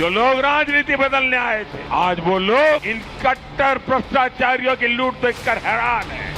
जो लोग राजनीति बदलने आए थे, आज वो लोग इन कट्टर भ्रष्टाचारियों की लूट देखकर हैरान है।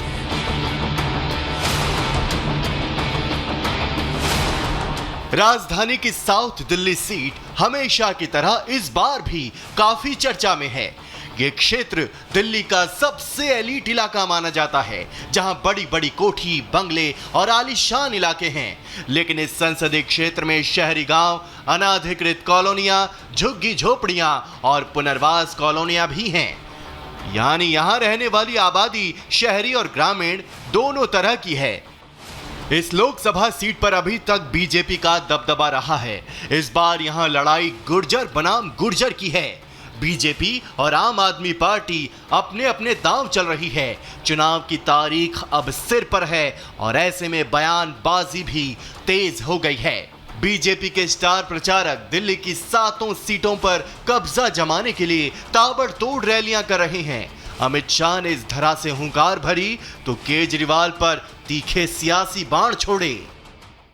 राजधानी की साउथ दिल्ली सीट हमेशा की तरह इस बार भी काफी चर्चा में है। ये क्षेत्र दिल्ली का सबसे एलीट इलाका माना जाता है, जहां बड़ी बड़ी कोठी, बंगले और आलीशान इलाके हैं। लेकिन इस संसदीय क्षेत्र में शहरी गांव, अनाधिकृत कॉलोनियां, झुग्गी झोपड़ियां और पुनर्वास कॉलोनियां भी हैं। यानी यहां रहने वाली आबादी शहरी और ग्रामीण दोनों तरह की है। इस लोकसभा सीट पर अभी तक बीजेपी का दबदबा रहा है। इस बार यहां लड़ाई गुर्जर बनाम गुर्जर की है। बीजेपी और आम आदमी पार्टी अपने अपने दांव चल रही है। चुनाव की तारीख अब सिर पर है और ऐसे में बयानबाजी भी तेज हो गई है। बीजेपी के स्टार प्रचारक दिल्ली की 7 सीटों पर कब्जा जमाने के लिए ताबड़तोड़ रैलियां कर रहे हैं। अमित शाह ने इस धरा से हुंकार भरी तो केजरीवाल पर तीखे सियासी बाण छोड़े।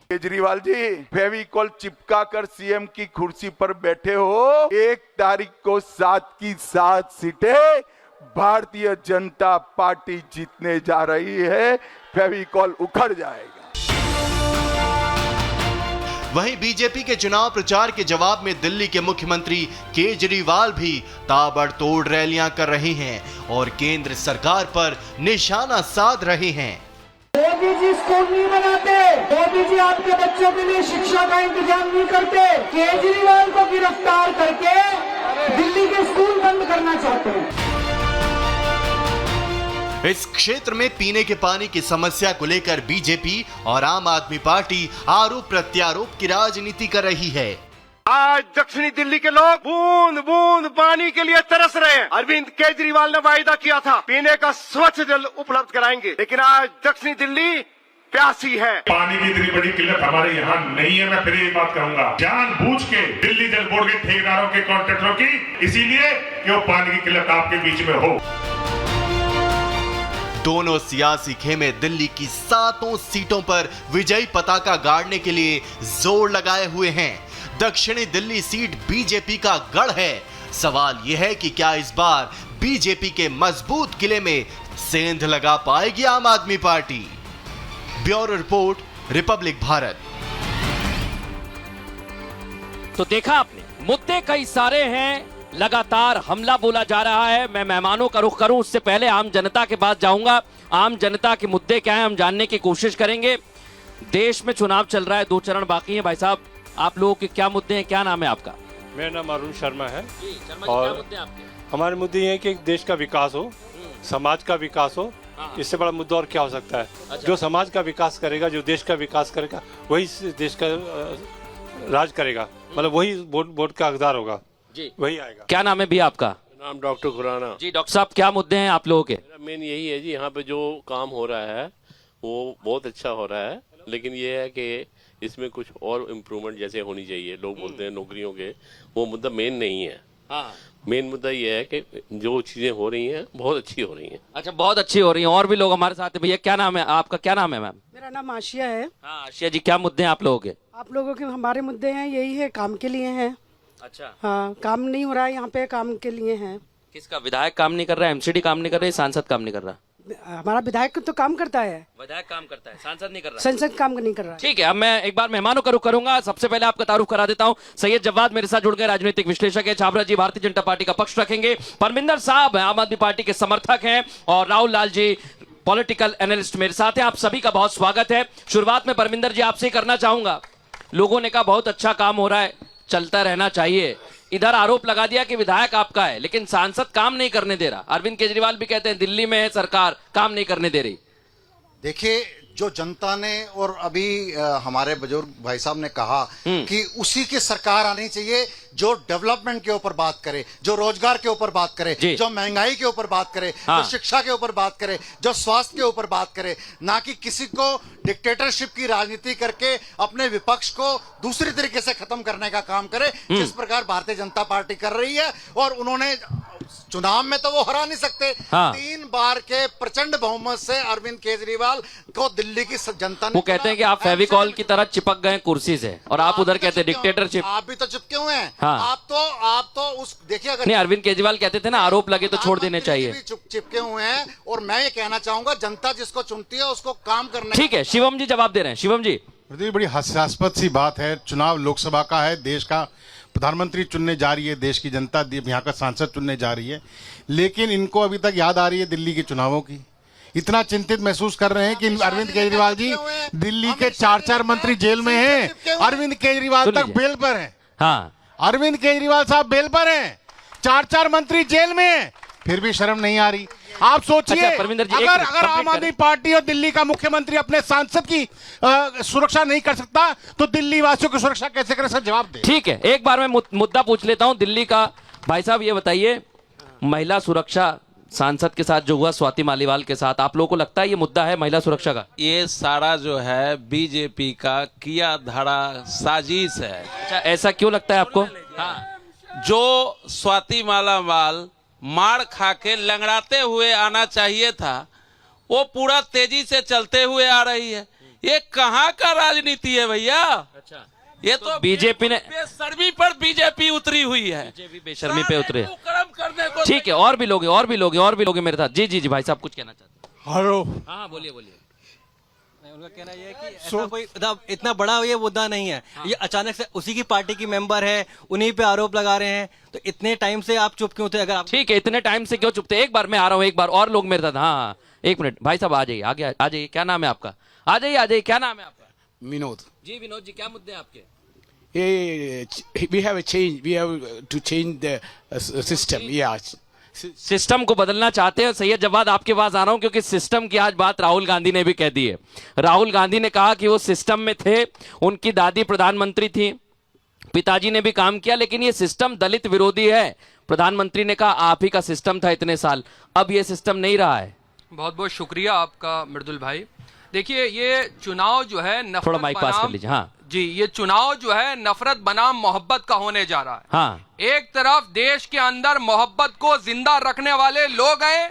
केजरीवाल जी, फेविकॉल चिपका कर सीएम की कुर्सी पर बैठे हो। 1 तारीख को 7 की 7 सीटें भारतीय जनता पार्टी जीतने जा रही है। फेविकॉल उखड़ जाएगा। वहीं बीजेपी के चुनाव प्रचार के जवाब में दिल्ली के मुख्यमंत्री केजरीवाल भी ताबड़तोड़ रैलियां कर रहे हैं और केंद्र सरकार पर निशाना साध रहे हैं। मोदी जी स्कूल नहीं बनाते, मोदी जी आपके बच्चों के लिए शिक्षा का इंतजाम नहीं करते, केजरीवाल को गिरफ्तार करके दिल्ली के स्कूल बंद करना चाहते हैं। इस क्षेत्र में पीने के पानी की समस्या को लेकर बीजेपी और आम आदमी पार्टी आरोप प्रत्यारोप की राजनीति कर रही है। आज दक्षिणी दिल्ली के लोग बूंद बूंद पानी के लिए तरस रहे हैं। अरविंद केजरीवाल ने वायदा किया था पीने का स्वच्छ जल उपलब्ध कराएंगे, लेकिन आज दक्षिणी दिल्ली प्यासी है। पानी की इतनी बड़ी किल्लत हमारे यहाँ नहीं है। मैं फिर एक बात कहूंगा, जानबूझ के दिल्ली जल बोर्ड के ठेकेदारों के कॉन्ट्रैक्टरों की, इसीलिए कि वो पानी की किल्लत आपके बीच में हो। दोनों सियासी खेमे दिल्ली की 7 सीटों पर विजयी पताका गाड़ने के लिए जोर लगाए हुए हैं। दक्षिणी दिल्ली सीट बीजेपी का गढ़ है। सवाल यह है कि क्या इस बार बीजेपी के मजबूत किले में सेंध लगा पाएगी आम आदमी party? Bureau report, Republic Bharat. तो देखा आपने, मुद्दे कई सारे हैं, लगातार हमला बोला जा रहा है। मैं मेहमानों का रुख करूं उससे पहले आम जनता के पास जाऊंगा। आम जनता के मुद्दे क्या हैं हम जानने की कोशिश करेंगे। देश में चुनाव चल रहा है, 2 चरण बाकी हैं। भाई साहब, आप लोगों के क्या मुद्दे हैं, क्या नाम है आपका? मेरा नाम अरुण शर्मा है। शर्मा और क्या मुद्दे हैं आपके? हमारे मुद्दे ये है कि देश का विकास हो, समाज का विकास हो। इससे बड़ा मुद्दा और क्या हो सकता है? अच्छा। जो समाज का विकास करेगा, जो देश का विकास करेगा, वही देश का राज करेगा, मतलब वही वोट का हकदार होगा जी, वही आएगा। क्या नाम है भी आपका? नाम डॉक्टर खुराना जी। डॉक्टर साहब, क्या मुद्दे हैं आप लोगों के? मेन यही है जी, यहाँ पे जो काम हो रहा है वो बहुत अच्छा हो रहा है, लेकिन ये है कि इसमें कुछ और इम्प्रूवमेंट जैसे होनी चाहिए। लोग बोलते हैं नौकरियों के, वो मुद्दा मेन नहीं है। हाँ। मेन मुद्दा ये है कि जो चीजें हो रही हैं बहुत अच्छी हो रही हैं। अच्छा, बहुत अच्छी हो रही हैं। और भी लोग हमारे साथ हैं। भैया, क्या नाम है आपका? क्या नाम है मैम? मेरा नाम आशिया है। हाँ आशिया जी, क्या मुद्दे हैं आप लोगों के? आप लोगों के हमारे मुद्दे हैं, यही है, काम के लिए हैं। अच्छा। हाँ, काम नहीं हो रहा है यहाँ पे, काम के लिए हैं। किसका? विधायक काम नहीं कर रहा है, एमसीडी काम नहीं कर रही, सांसद काम नहीं कर रहा? हमारा विधायक तो काम करता है, विधायक काम करता है, सांसद नहीं कर रहा। संसद काम नहीं कर रहा है। ठीक है, अब मैं एक बार मेहमानों का रुख करूंगा। सबसे पहले आपका तारुफ करा देता हूं। सैयद जवाद मेरे साथ जुड़ गए, राजनीतिक विश्लेषक है। छाबरा जी भारतीय जनता पार्टी का पक्ष रखेंगे। परमिंदर साहब आम आदमी पार्टी के समर्थक हैं और राहुल लाल जी पॉलिटिकल एनालिस्ट मेरे साथ हैं। आप सभी का बहुत स्वागत है। शुरुआत में परमिंदर जी आपसे करना चाहूंगा। लोगों ने कहा बहुत अच्छा काम हो रहा है, चलता रहना चाहिए। इधर आरोप लगा दिया कि विधायक आपका है, लेकिन सांसद काम नहीं करने दे रहा। अरविंद केजरीवाल भी कहते हैं दिल्ली में है सरकार, काम नहीं करने दे रही। देखिए, जो जनता ने और अभी हमारे बुजुर्ग भाई साहब ने कहा कि उसी की सरकार आनी चाहिए जो डेवलपमेंट के ऊपर बात करे, जो रोजगार के ऊपर बात करे, जो महंगाई के ऊपर बात करे, जो शिक्षा के ऊपर बात करे, जो स्वास्थ्य के ऊपर बात करे, ना कि किसी को डिक्टेटरशिप की राजनीति करके अपने विपक्ष को दूसरी तरीके से खत्म करने का काम करे, जिस प्रकार भारतीय जनता पार्टी कर रही है। और उन्होंने चुनाव में तो वो हरा नहीं सकते। हाँ। 3 बार के प्रचंड बहुमत से अरविंद केजरीवाल को दिल्ली की जनता ने वो कहते हैं कि आप फेविकॉल की तरह चिपक गए कुर्सी से, और आप उधर कहते हैं डिक्टेटरशिप। आप भी तो चिपके हुए हैं। हाँ। आप तो उस देखिए, अगर नहीं, अरविंद केजरीवाल कहते थे ना, आरोप लगे तो छोड़ देने चाहिए। भी चिपके हुए हैं, और मैं ये कहना चाहूंगा जनता जिसको चुनती है उसको काम करने। ठीक है, शिवम जी जवाब दे रहे हैं। शिवम जी, बड़ी हास्यास्पद सी बात है। चुनाव लोकसभा का है, देश का प्रधानमंत्री चुनने जा रही है, देश की जनता यहाँ का सांसद चुनने जा रही है, लेकिन इनको अभी तक याद आ रही है दिल्ली के चुनावों की। इतना चिंतित महसूस कर रहे हैं कि अरविंद केजरीवाल जी, दिल्ली के 4 मंत्री जेल में हैं, अरविंद केजरीवाल तक बेल पर हैं। हाँ, अरविंद केजरीवाल साहब बेल पर हैं, 4 मंत्री जेल में हैं, फिर भी शर्म नहीं आ रही। आप सोचिए, अच्छा, परमिंदर जी, अगर आम आदमी पार्टी और दिल्ली का मुख्यमंत्री अपने सांसद की सुरक्षा नहीं कर सकता, तो दिल्ली वासियों की सुरक्षा कैसे करे? सर जवाब दे। ठीक है, एक बार मैं मुद्दा पूछ लेता हूं दिल्ली का। भाई साहब ये बताइए, महिला सुरक्षा सांसद के साथ जो हुआ, स्वाति मालीवाल के साथ, आप लोगों को लगता है ये मुद्दा है महिला सुरक्षा का? ये सारा जो है बीजेपी का किया धरा साजिश है। अच्छा, ऐसा क्यों लगता है आपको? हाँ, जो स्वाति मालीवाल मार खा के लंगड़ाते हुए आना चाहिए था, वो पूरा तेजी से चलते हुए आ रही है। ये कहाँ का राजनीति है भैया? अच्छा, ये तो बीजेपी ने बेशर्मी पर बीजेपी उतरी हुई है, बेशर्मी पे उतरे। कर्म करने को। ठीक है, और भी लोग मेरे साथ। जी भाई साहब कुछ कहना चाहते हैं? हेलो। हाँ, बोलिए। उनका कहना यह है कि ऐसा कोई इतना बड़ा ये मुद्दा नहीं है। ये अचानक से उसी की पार्टी की मेंबर है, उन्हीं पे आरोप लगा रहे हैं, तो इतने टाइम से आप चुप क्यों थे? अगर आप ठीक है, इतने टाइम से क्यों चुप थे? एक बार मैं आ रहा हूँ, एक बार और लोग मेरे साथ। हाँ, एक मिनट भाई साहब, आ जाइए, आगे आ जाइए। क्या नाम है आपका? आ जाइए, क्या नाम है आपका? विनोद जी विनोद जी, क्या मुद्दे हैं आपके? we have to change the system. Yes. System को बदलना चाहते हैं। सैयद जवाद आपके पास आ रहा हूं, क्योंकि सिस्टम की आज बात राहुल गांधी ने भी कह दी है। राहुल गांधी ने कहा कि वो सिस्टम में थे, उनकी दादी प्रधानमंत्री थी, पिताजी ने भी काम किया, लेकिन ये सिस्टम दलित विरोधी है। प्रधानमंत्री ने कहा आप ही का सिस्टम था इतने साल, अब ये सिस्टम नहीं रहा है। बहुत बहुत शुक्रिया आपका मृदुल भाई। देखिए, ये चुनाव जो है नफरत थोड़ा माइक पास कर लीजिए। हाँ जी, ये चुनाव जो है नफरत बनाम मोहब्बत का होने जा रहा है। हाँ, एक तरफ देश के अंदर मोहब्बत को जिंदा रखने वाले लोग हैं,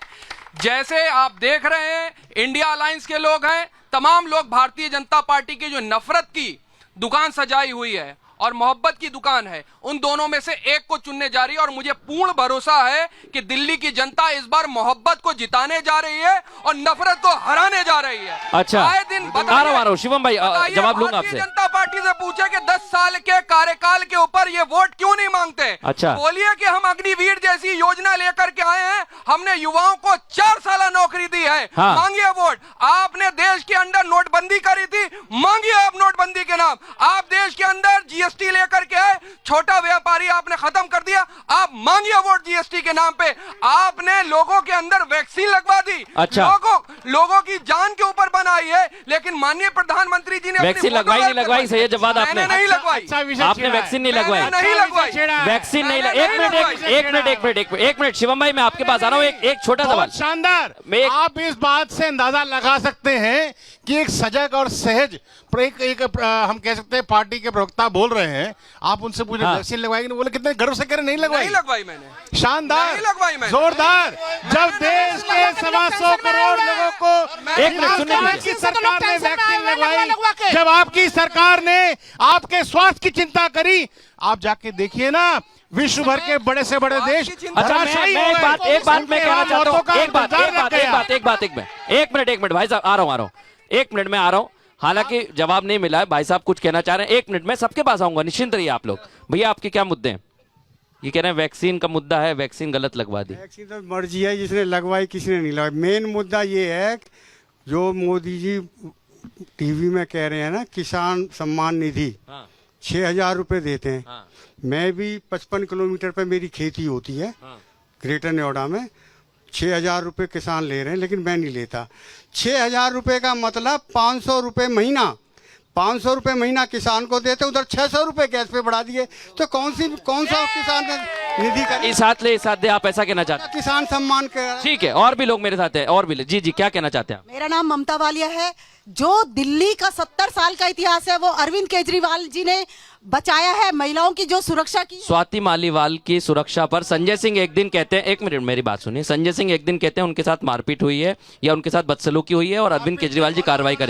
जैसे आप देख रहे हैं इंडिया अलायंस के लोग हैं, तमाम लोग भारतीय जनता पार्टी की जो नफरत की दुकान सजाई हुई है और मोहब्बत की दुकान है, उन दोनों में से एक को चुनने जा रही है। और मुझे पूर्ण भरोसा है कि दिल्ली की जनता इस बार मोहब्बत को जिताने जा रही है और नफरत को हराने जा रही है। अच्छा, आए दिन आ रहा हूं शिवम भाई, जवाब लूंगा आपसे। जनता पार्टी से पूछे कि 10 साल के कार्यकाल के ऊपर ये वोट क्यों नहीं मांगते? अच्छा, बोलिए कि हम अग्निवीर जैसी योजना लेकर के आए हैं, हमने युवाओं को 4 साल नौकरी दी है। हाँ। मांगिए वोट। आपने देश के अंदर नोटबंदी करी थी, मांगिए आप नोटबंदी के नाम। आप देश के अंदर जीएसटी लेकर के आए, छोटा व्यापारी आपने खत्म कर दिया, आप मांगिए वोट जीएसटी के नाम पे। आपने लोगों के अंदर वैक्सीन लगवा दी। अच्छा, लोगों की जान के ऊपर बनाई है, लेकिन माननीय प्रधानमंत्री जी ने वैक्सीन लगवाई नहीं लगवाई? सही जवाब आपने नहीं लगवाई। आपने वैक्सीन नहीं लगवाई? नहीं लगवाई वैक्सीन नहीं। एक मिनट शिवम भाई, मैं आपके पास आ रहा हूँ। एक छोटा सवाल। शानदार। आप इस बात से अंदाजा लगा सकते हैं कि एक सजग और सहज हम कह सकते हैं पार्टी के प्रवक्ता बोल रहे हैं, आप उनसे पूछे वैक्सीन लगवाएंगे, बोले कितने गर्व से कह रहे नहीं लगवाई मैंने। शानदार, नहीं लगवाई मैंने। जोरदार। जब देश के 125 करोड़ लोगों को आपकी सरकार ने वैक्सीन लगवाई, जब आपकी सरकार ने आपके स्वास्थ्य की चिंता करी, आप जाके देखिए ना, विश्व भर के बड़े से बड़े देश। अच्छा, एक बात मैं कहना चाहता हूँ। एक मिनट भाई साहब, आ रहा हूँ। 1 मिनट में आ रहा हूँ। हालांकि जवाब नहीं मिला है, भाई साहब कुछ कहना चाह रहे हैं। 1 मिनट में सबके पास आऊंगा, निश्चिंत रहिए आप लोग। भैया आपके क्या मुद्दे हैं? ये कह रहे हैं वैक्सीन का मुद्दा है, वैक्सीन गलत लगवा दी। वैक्सीन तो मर्जी है, जिसने लगवाई किसने नहीं लगवाई। मेन मुद्दा ये है जो मोदी जी टीवी में कह रहे हैं ना, किसान सम्मान निधि 6,000 रुपए देते हैं। मैं भी 55 किलोमीटर पे मेरी खेती होती है ग्रेटर नोएडा में। 6,000 रुपये किसान ले रहे हैं, लेकिन मैं नहीं लेता। 6,000 रुपये का मतलब 500 रुपये महीना। 500 रुपये महीना किसान को देते, उधर 600 रुपये गैस पे बढ़ा दिए, तो कौन सा किसान निधि का इस हाथ दे? आप ऐसा कहना चाहते हैं? किसान सम्मान का। ठीक है, और भी लोग मेरे साथ हैं, और भी। जी क्या कहना चाहते हैं? मेरा नाम ममता वालिया है। जो दिल्ली का 70 साल का इतिहास है, वो अरविंद केजरीवाल जी ने बचाया है, महिलाओं की जो सुरक्षा की। स्वाति मालीवाल की सुरक्षा पर संजय सिंह एक दिन कहते हैं, एक मिनट मेरी बात सुनिए, संजय सिंह एक दिन कहते हैं उनके साथ मारपीट हुई है या उनके साथ बदसलूकी हुई है और अरविंद केजरीवाल जी कार्रवाई करेंगे।